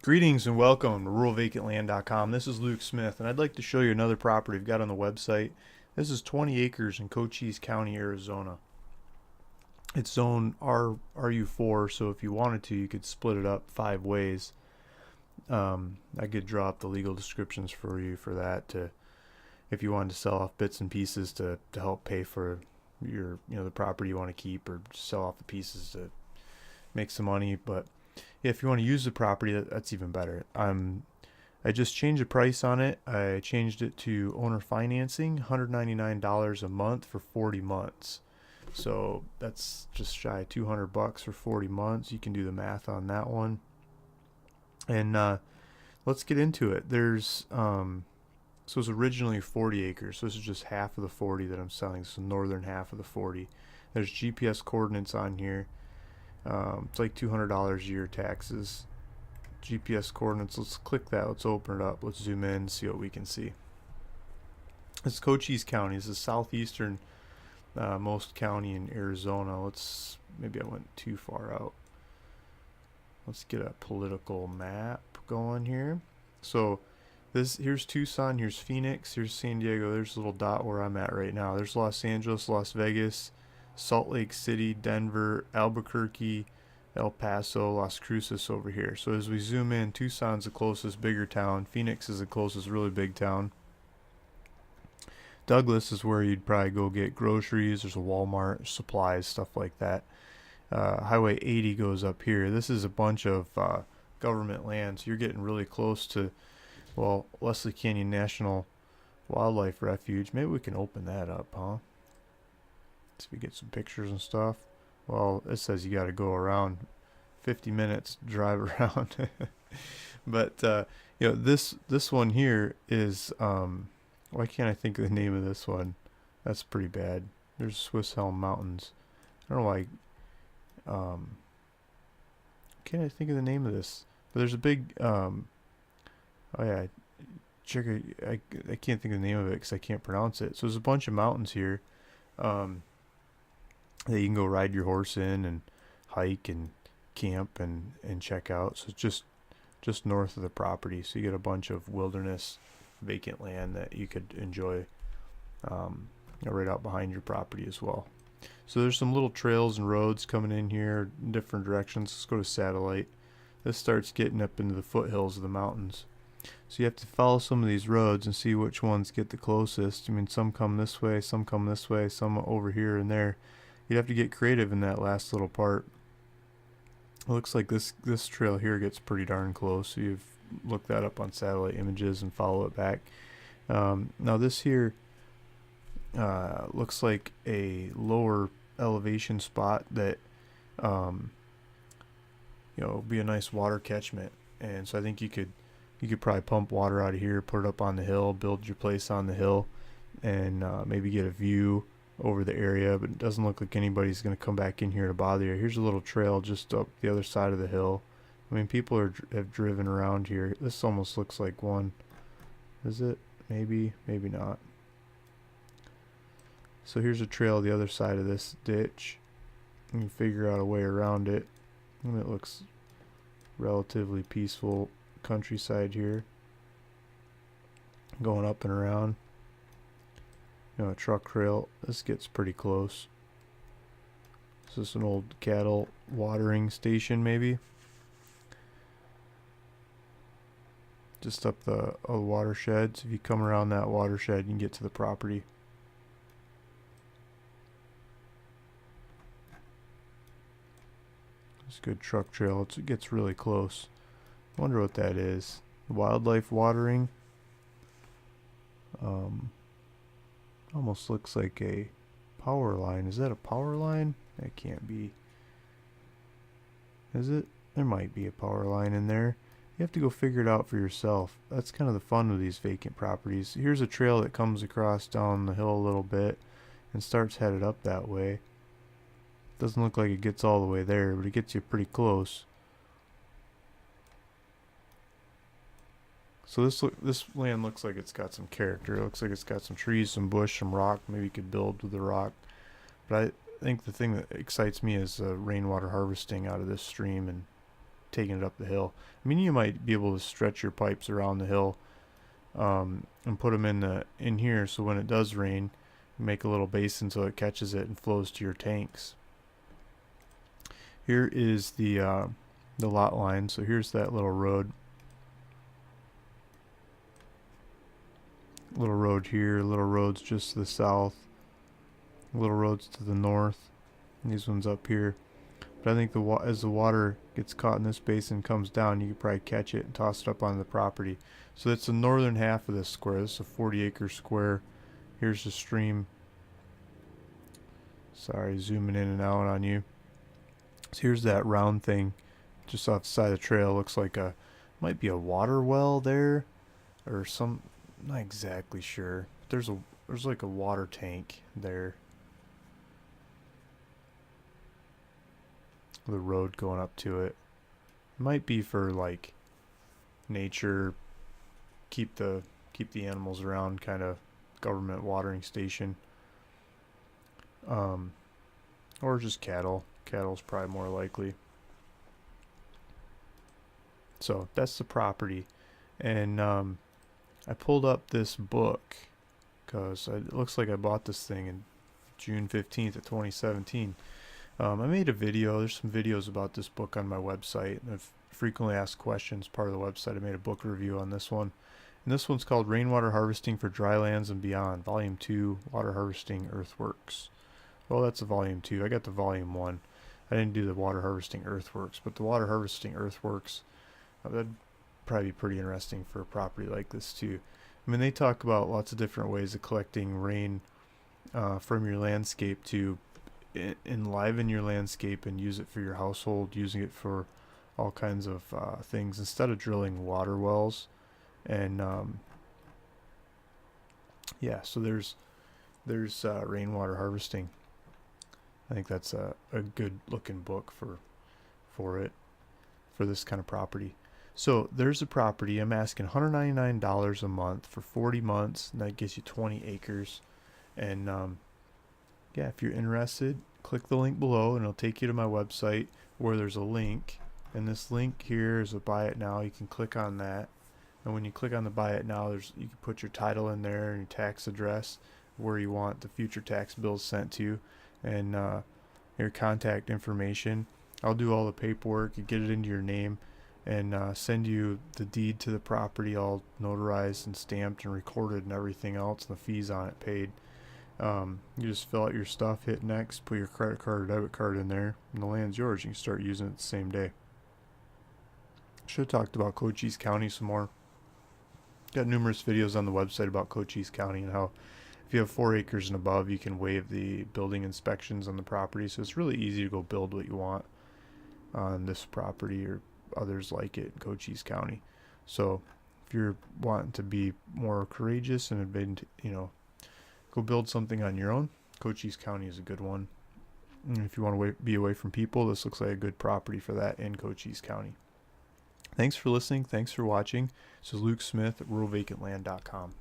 Greetings and welcome to ruralvacantland.com. This is Luke Smith, and I'd like to show you another property we've got on the website. This is 20 acres in Cochise County, Arizona. It's zone RU4, so if you wanted to, you could split it up 5 ways. I could draw up the legal descriptions for you for that, if you wanted to sell off bits and pieces to help pay for the property you want to keep, or sell off the pieces to make some money. But if you want to use the property, that's even better. I just changed the price on it. I changed it to owner financing, $199 a month for 40 months. So that's just shy of $200 for 40 months. You can do the math on that one. And let's get into it. So it's originally 40 acres. So this is just half of the 40 that I'm selling. This is the northern half of the 40. There's GPS coordinates on here. It's like $200 a year taxes. GPS coordinates. Let's click that. Let's open it up. Let's zoom in and see what we can see. It's Cochise County. This is southeastern most county in Arizona. Maybe I went too far out. Let's get a political map going here. So here's Tucson, here's Phoenix, here's San Diego. There's a little dot where I'm at right now. There's Los Angeles, Las Vegas, Salt Lake City, Denver, Albuquerque, El Paso, Las Cruces over here. So as we zoom in, Tucson's the closest bigger town. Phoenix is the closest really big town. Douglas is where you'd probably go get groceries. There's a Walmart, supplies, stuff like that. Highway 80 goes up here. This is a bunch of government land, so you're getting really close to, Leslie Canyon National Wildlife Refuge. Maybe we can open that up, huh? So we get some pictures and stuff. Well, it says you got to go around 50 minutes to drive around. But this one here is why can't I think of the name of this one? That's pretty bad. There's Swiss Elm Mountains. I don't know why. Can't I think of the name of this? But there's a big. Oh yeah, I can't think of the name of it because I can't pronounce it. So there's a bunch of mountains here. That you can go ride your horse in and hike and camp and check out. So it's just north of the property. So you get a bunch of wilderness vacant land that you could enjoy right out behind your property as well. So there's some little trails and roads coming in here in different directions. Let's go to satellite. This starts getting up into the foothills of the mountains. So you have to follow some of these roads and see which ones get the closest. I mean, some come this way, some come this way, some over here and there. You'd have to get creative in that last little part. It looks like this trail here gets pretty darn close. So you've looked that up on satellite images and follow it back. Now this here looks like a lower elevation spot that will be a nice water catchment. And so I think you could probably pump water out of here, put it up on the hill, build your place on the hill, and maybe get a view over the area. But it doesn't look like anybody's going to come back in here to bother you. Here's a little trail just up the other side of the hill. I mean, people have driven around here. This almost looks like one. Is it? Maybe not. So here's a trail the other side of this ditch. You can figure out a way around it. And it looks relatively peaceful countryside here. Going up and around. A truck trail. This gets pretty close. Is this an old cattle watering station maybe? Just up the watershed. So if you come around that watershed, you can get to the property. It's a good truck trail. It gets really close. I wonder what that is. Wildlife watering. Almost looks like a power line. Is that a power line? That can't be. Is it? There might be a power line in there. You have to go figure it out for yourself. That's kind of the fun of these vacant properties. Here's a trail that comes across down the hill a little bit and starts headed up that way. Doesn't look like it gets all the way there, but it gets you pretty close. So this land looks like it's got some character. It looks like it's got some trees, some bush, some rock. Maybe you could build with the rock. But I think the thing that excites me is rainwater harvesting out of this stream and taking it up the hill. I mean, you might be able to stretch your pipes around the hill and put them in here, so when it does rain, you make a little basin so it catches it and flows to your tanks. Here is the lot line. So here's that little road. Little road here, little roads just to the south, little roads to the north, and these ones up here. But I think as the water gets caught in this basin and comes down, you could probably catch it and toss it up on the property. So that's the northern half of this square. This is a 40-acre square. Here's the stream. Sorry, zooming in and out on you. So here's that round thing just off the side of the trail. Looks like might be a water well there, or some. Not exactly sure. But there's like a water tank there. The road going up to it. Might be for like nature, keep the animals around, kind of government watering station. Or just cattle. Cattle's probably more likely. So that's the property. And I pulled up this book because it looks like I bought this thing in June 15th of 2017. I made a video. There's some videos about this book on my website. And I've frequently asked questions part of the website. I made a book review on this one. And this one's called Rainwater Harvesting for Drylands and Beyond, Volume 2, Water Harvesting Earthworks. Well, that's a Volume 2. I got the Volume 1. I didn't do the Water Harvesting Earthworks, but the Water Harvesting Earthworks, that'd probably be pretty interesting for a property like this too. I mean, they talk about lots of different ways of collecting rain from your landscape to enliven your landscape and use it for your household, using it for all kinds of things instead of drilling water wells. And yeah, so there's rainwater harvesting. I think that's a good looking book for this kind of property. So there's a property. I'm asking $199 a month for 40 months, and that gives you 20 acres. And yeah, if you're interested, click the link below, and it'll take you to my website where there's a link. And this link here is a buy it now. You can click on that, and when you click on the buy it now, you can put your title in there and your tax address, where you want the future tax bills sent to, and your contact information. I'll do all the paperwork and get it into your name, and send you the deed to the property, all notarized and stamped and recorded and everything else, and the fees on it paid. You just fill out your stuff, hit next, put your credit card or debit card in there, and the land's yours. You can start using it the same day. Should have talked about Cochise County some more. Got numerous videos on the website about Cochise County and how if you have 4 acres and above, you can waive the building inspections on the property. So it's really easy to go build what you want on this property or others like it in Cochise County. So if you're wanting to be more courageous and go build something on your own, Cochise County is a good one. And if you want to be away from people, this looks like a good property for that in Cochise County. Thanks for listening. Thanks for watching. This is Luke Smith at ruralvacantland.com.